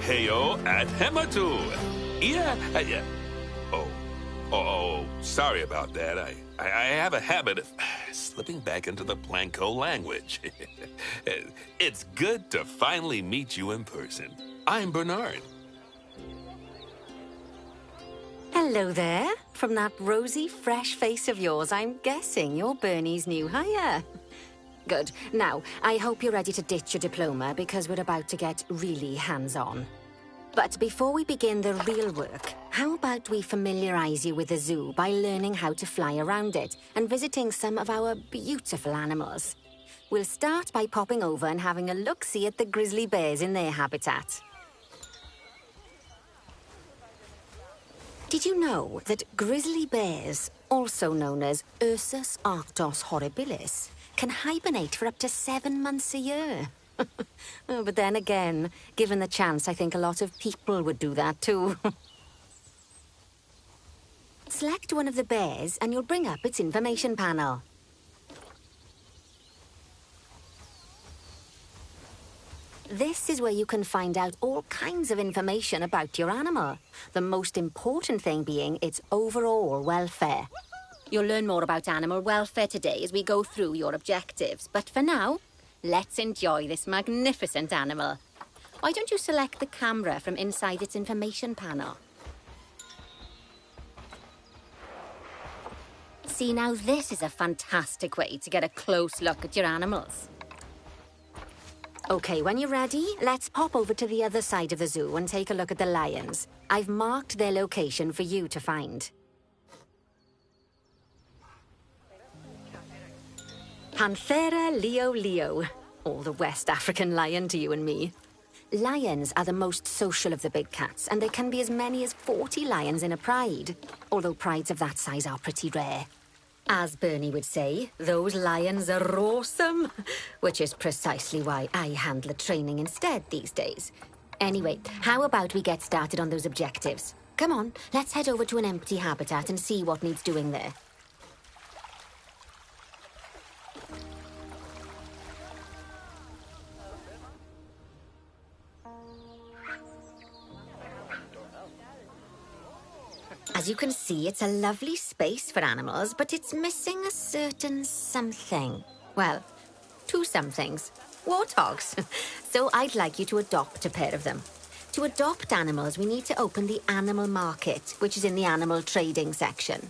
Heyo at Hematu. Yeah. Sorry about that. I have a habit of slipping back into the Planco language. It's good to finally meet you in person. I'm Bernard. Hello there. From that rosy, fresh face of yours, I'm guessing you're Bernie's new hire. Good. Now, I hope you're ready to ditch your diploma because we're about to get really hands-on. But before we begin the real work, how about we familiarize you with the zoo by learning how to fly around it and visiting some of our beautiful animals? We'll start by popping over and having a look-see at the grizzly bears in their habitat. Did you know that grizzly bears, also known as Ursus arctos horribilis, can hibernate for up to 7 months a year? Oh, but then again, given the chance, I think a lot of people would do that too. Select one of the bears and you'll bring up its information panel. This is where you can find out all kinds of information about your animal. The most important thing being its overall welfare. You'll learn more about animal welfare today as we go through your objectives. But for now, let's enjoy this magnificent animal. Why don't you select the camera from inside its information panel? See, now this is a fantastic way to get a close look at your animals. Okay, when you're ready, let's pop over to the other side of the zoo and take a look at the lions. I've marked their location for you to find. Panthera leo, or the West African lion to you and me. Lions are the most social of the big cats, and there can be as many as 40 lions in a pride, although prides of that size are pretty rare. As Bernie would say, those lions are awesome, which is precisely why I handle the training instead these days. Anyway, how about we get started on those objectives? Come on, let's head over to an empty habitat and see what needs doing there. As you can see, it's a lovely space for animals, but it's missing a certain something. Well, 2 somethings. Warthogs. So I'd like you to adopt a pair of them. To adopt animals, we need to open the animal market, which is in the animal trading section.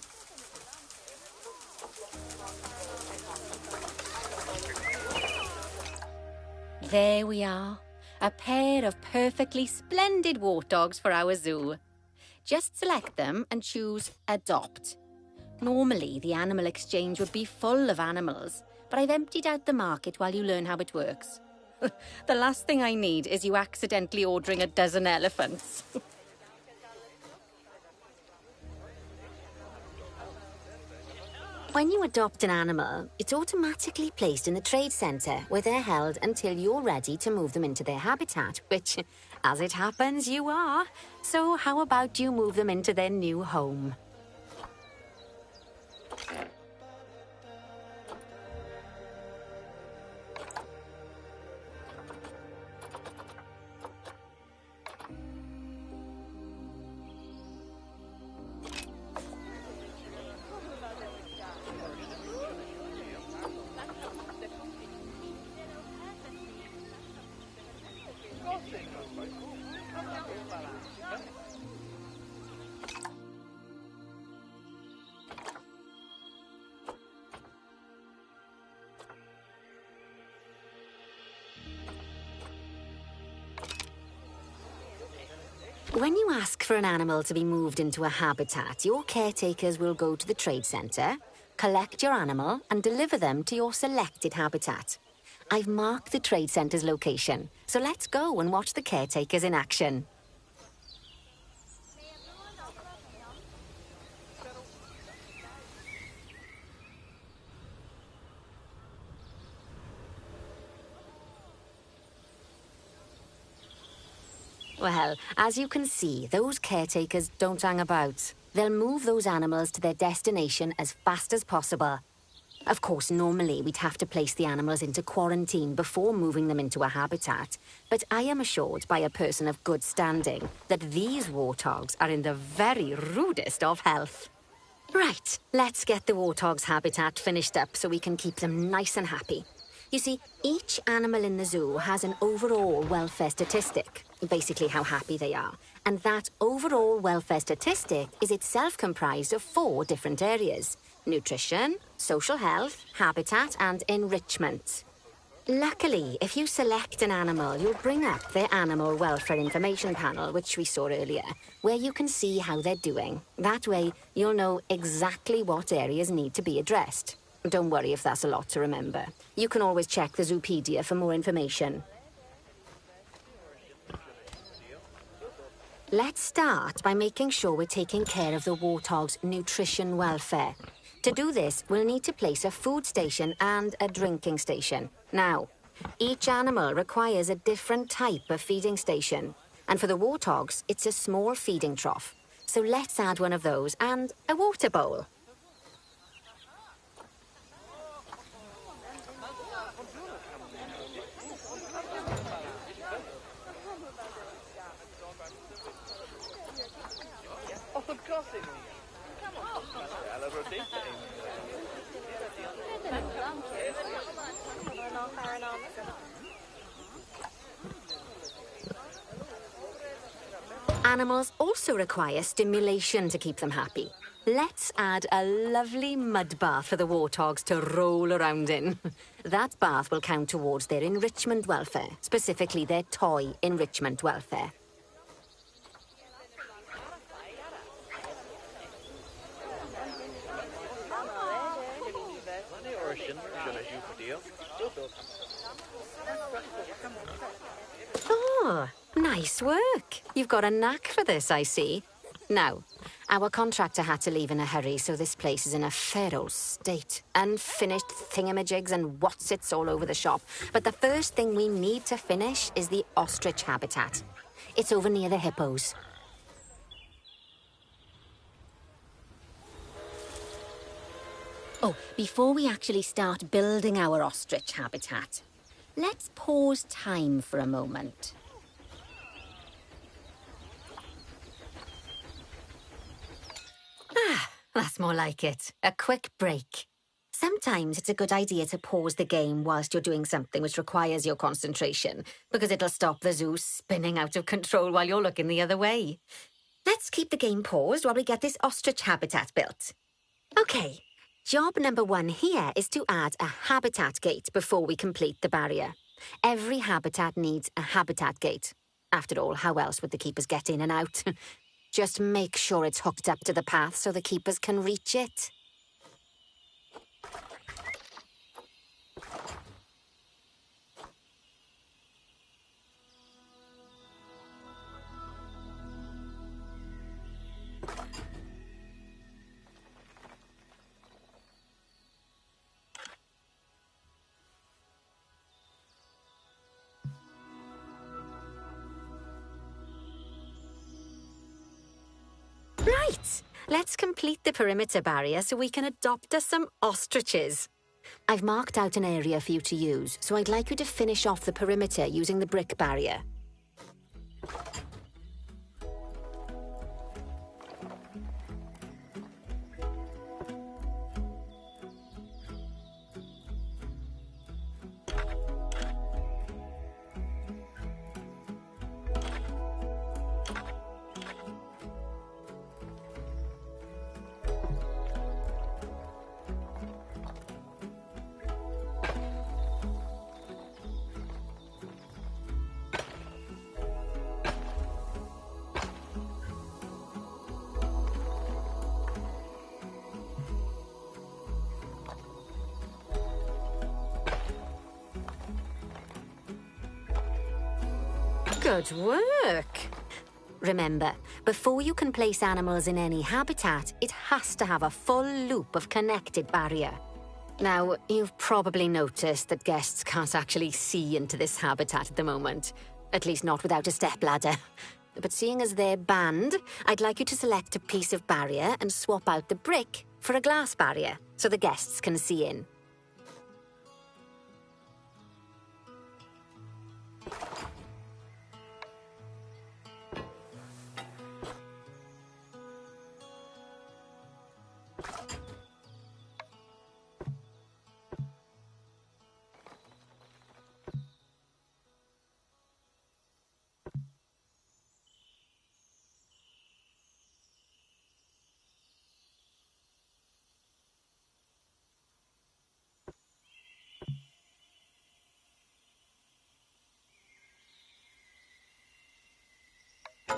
There we are. A pair of perfectly splendid warthogs for our zoo. Just select them and choose Adopt. Normally, the animal exchange would be full of animals, but I've emptied out the market while you learn how it works. The last thing I need is you accidentally ordering a dozen elephants. When you adopt an animal, it's automatically placed in the trade centre, where they're held until you're ready to move them into their habitat, which, as it happens, you are. So how about you move them into their new home? When you ask for an animal to be moved into a habitat, your caretakers will go to the trade centre, collect your animal, and deliver them to your selected habitat. I've marked the trade centre's location, so let's go and watch the caretakers in action. Well, as you can see, those caretakers don't hang about. They'll move those animals to their destination as fast as possible. Of course, normally we'd have to place the animals into quarantine before moving them into a habitat, but I am assured by a person of good standing that these warthogs are in the very rudest of health. Right, let's get the warthog's habitat finished up so we can keep them nice and happy. You see, each animal in the zoo has an overall welfare statistic, basically how happy they are. And that overall welfare statistic is itself comprised of 4 different areas: nutrition, social health, habitat, and enrichment. Luckily, if you select an animal, you'll bring up their animal welfare information panel, which we saw earlier, where you can see how they're doing. That way, you'll know exactly what areas need to be addressed. Don't worry if that's a lot to remember. You can always check the Zoopedia for more information. Let's start by making sure we're taking care of the warthog's nutrition welfare. To do this, we'll need to place a food station and a drinking station. Now, each animal requires a different type of feeding station. And for the warthogs, it's a small feeding trough. So let's add one of those and a water bowl. Animals also require stimulation to keep them happy. Let's add a lovely mud bath for the warthogs to roll around in. That bath will count towards their enrichment welfare, specifically their toy enrichment welfare. Oh, nice work. You've got a knack for this, I see. Now, our contractor had to leave in a hurry, so this place is in a fair old state. Unfinished thingamajigs and whatsits all over the shop. But the first thing we need to finish is the ostrich habitat. It's over near the hippos. Oh, before we actually start building our ostrich habitat, let's pause time for a moment. Ah, that's more like it. A quick break. Sometimes it's a good idea to pause the game whilst you're doing something which requires your concentration, because it'll stop the zoo spinning out of control while you're looking the other way. Let's keep the game paused while we get this ostrich habitat built. Okay, job number 1 here is to add a habitat gate before we complete the barrier. Every habitat needs a habitat gate. After all, how else would the keepers get in and out? Just make sure it's hooked up to the path so the keepers can reach it. Right, let's complete the perimeter barrier so we can adopt us some ostriches. I've marked out an area for you to use, so I'd like you to finish off the perimeter using the brick barrier. Good work! Remember, before you can place animals in any habitat, it has to have a full loop of connected barrier. Now, you've probably noticed that guests can't actually see into this habitat at the moment. At least not without a stepladder. But seeing as they're banned, I'd like you to select a piece of barrier and swap out the brick for a glass barrier, so the guests can see in.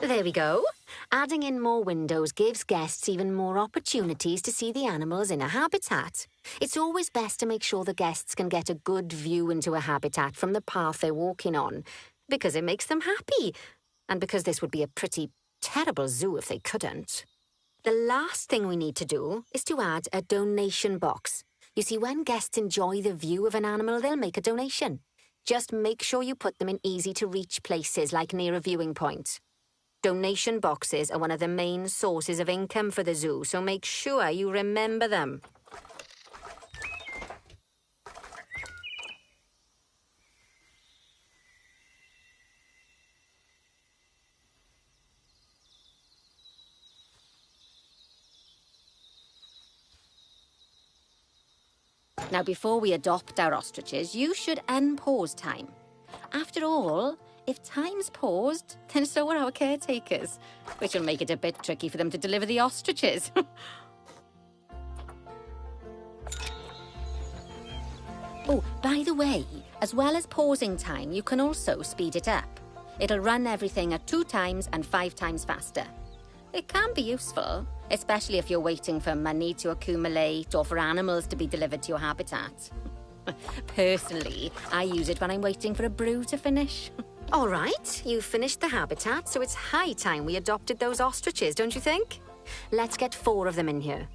There we go. Adding in more windows gives guests even more opportunities to see the animals in a habitat. It's always best to make sure the guests can get a good view into a habitat from the path they're walking on, because it makes them happy, and because this would be a pretty terrible zoo if they couldn't. The last thing we need to do is to add a donation box. You see, when guests enjoy the view of an animal, they'll make a donation. Just make sure you put them in easy-to-reach places, like near a viewing point. Donation boxes are one of the main sources of income for the zoo, so make sure you remember them. Now, before we adopt our ostriches, you should unpause time. After all, if time's paused, then so are our caretakers, which will make it a bit tricky for them to deliver the ostriches. Oh, by the way, as well as pausing time, you can also speed it up. It'll run everything at 2 times and 5 times faster. It can be useful, especially if you're waiting for money to accumulate or for animals to be delivered to your habitat. Personally, I use it when I'm waiting for a brew to finish. All right, you've finished the habitat, so it's high time we adopted those ostriches, don't you think? Let's get 4 of them in here.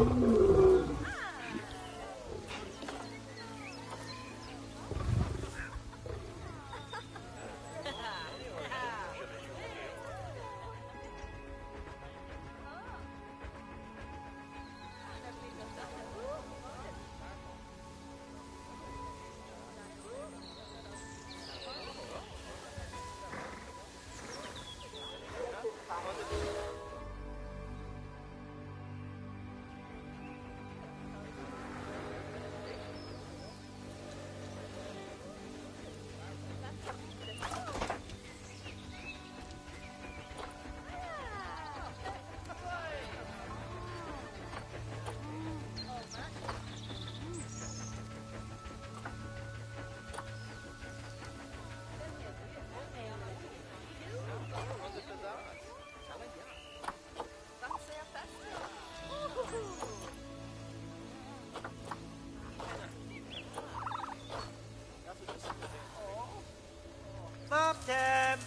Mom time!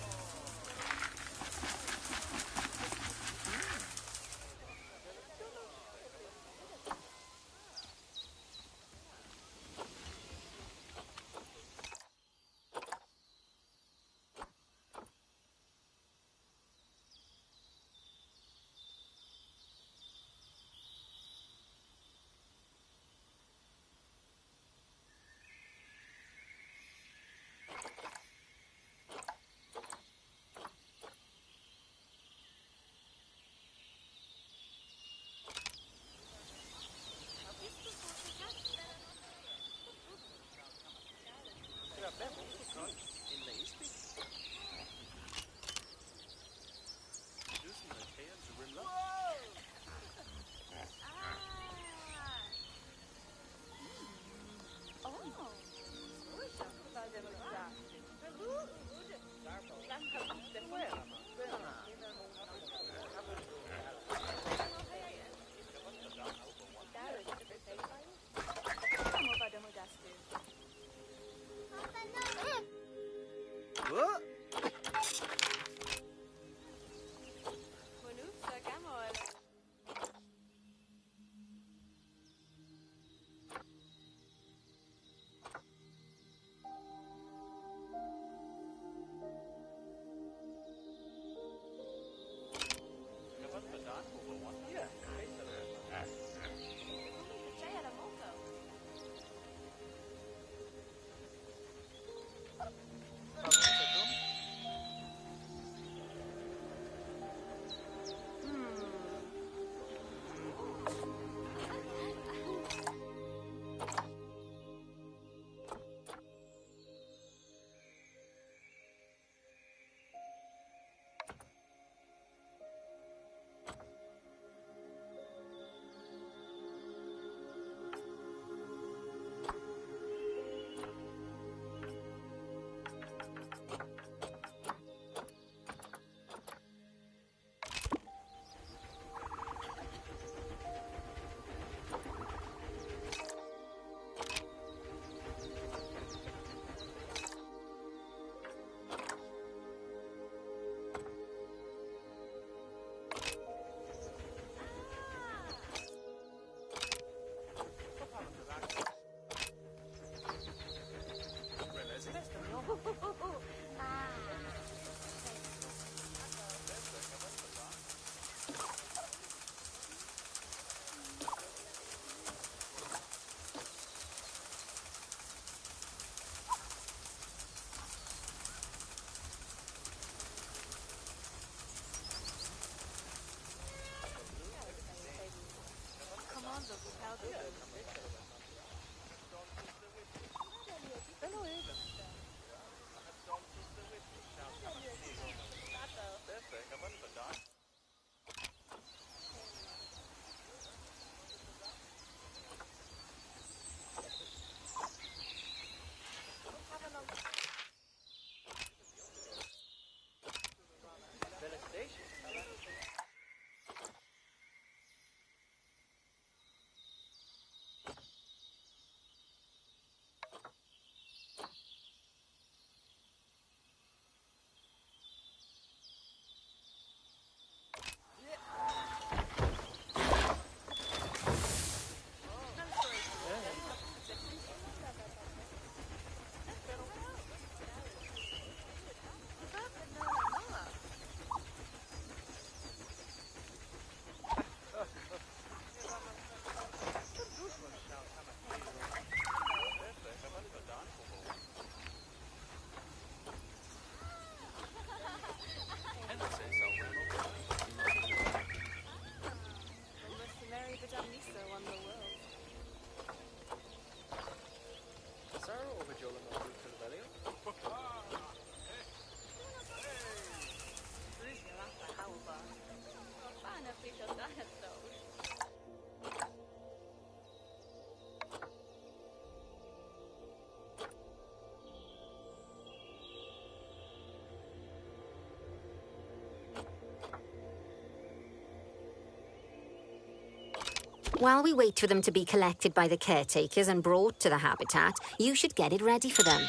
While we wait for them to be collected by the caretakers and brought to the habitat, you should get it ready for them.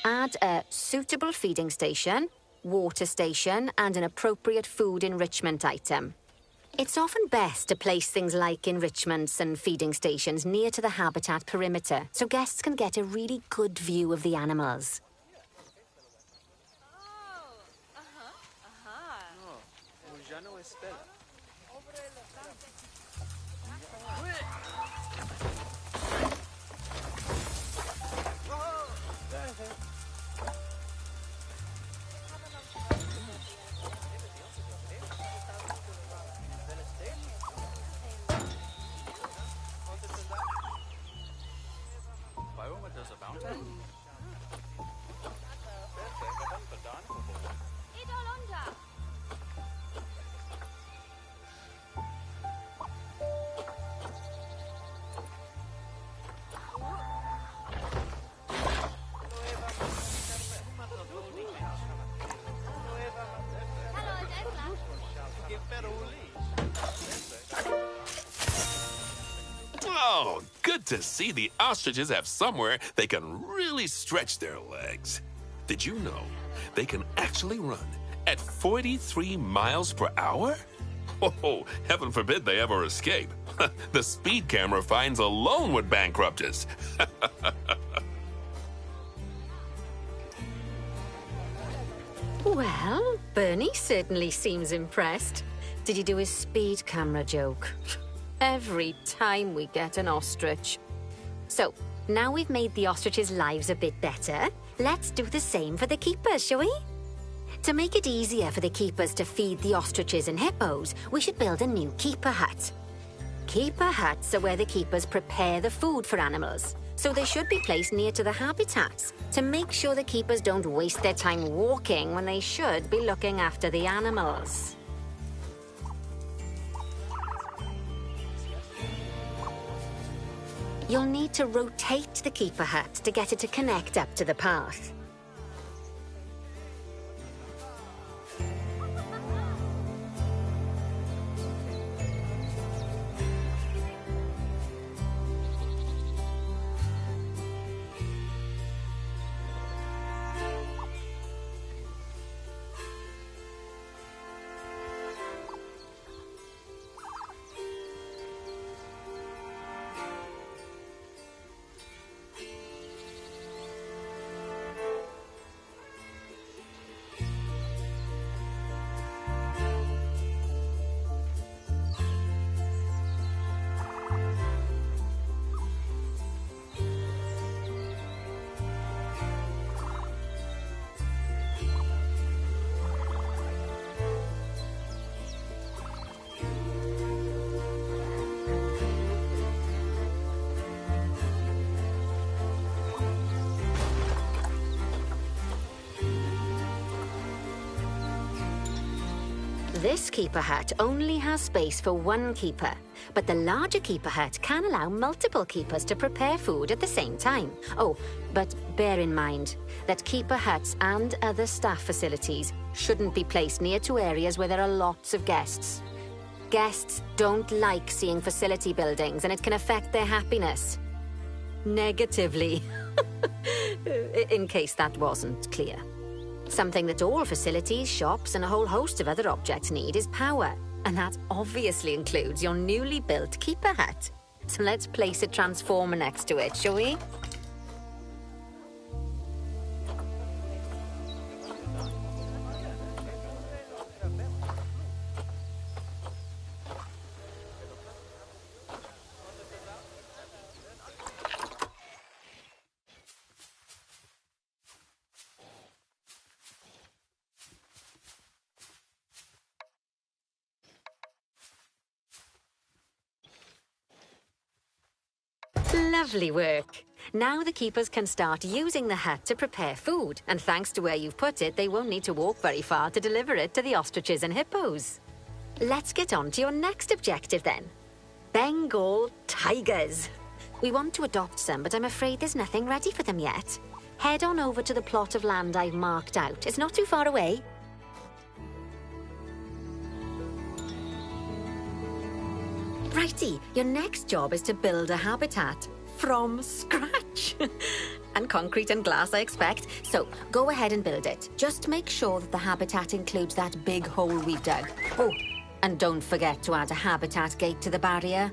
Add a suitable feeding station, water station, and an appropriate food enrichment item. It's often best to place things like enrichments and feeding stations near to the habitat perimeter so guests can get a really good view of the animals. Oh, good to see the ostriches have somewhere they can really stretch their legs. Did you know they can actually run at 43 miles per hour? Oh, heaven forbid they ever escape. The speed camera fines alone would bankrupt us. Well, Bernie certainly seems impressed. Did you do his speed camera joke? Every time we get an ostrich. So, now we've made the ostriches' lives a bit better, let's do the same for the keepers, shall we? To make it easier for the keepers to feed the ostriches and hippos, we should build a new keeper hut. Keeper huts are where the keepers prepare the food for animals, so they should be placed near to the habitats to make sure the keepers don't waste their time walking when they should be looking after the animals. You'll need to rotate the keeper hut to get it to connect up to the path. This keeper hut only has space for one keeper, but the larger keeper hut can allow multiple keepers to prepare food at the same time. Oh, but bear in mind that keeper huts and other staff facilities shouldn't be placed near to areas where there are lots of guests. Guests don't like seeing facility buildings, and it can affect their happiness. Negatively. In case that wasn't clear. Something that all facilities, shops, and a whole host of other objects need is power. And that obviously includes your newly built keeper hut. So let's place a transformer next to it, shall we? Lovely work. Now the keepers can start using the hut to prepare food, and thanks to where you've put it, they won't need to walk very far to deliver it to the ostriches and hippos. Let's get on to your next objective then. Bengal tigers. We want to adopt some, but I'm afraid there's nothing ready for them yet. Head on over to the plot of land I've marked out. It's not too far away. Righty, your next job is to build a habitat from scratch. And concrete and glass, I expect. So, go ahead and build it. Just make sure that the habitat includes that big hole we've dug. Oh, and don't forget to add a habitat gate to the barrier.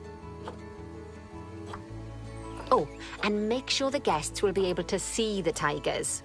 Oh, and make sure the guests will be able to see the tigers.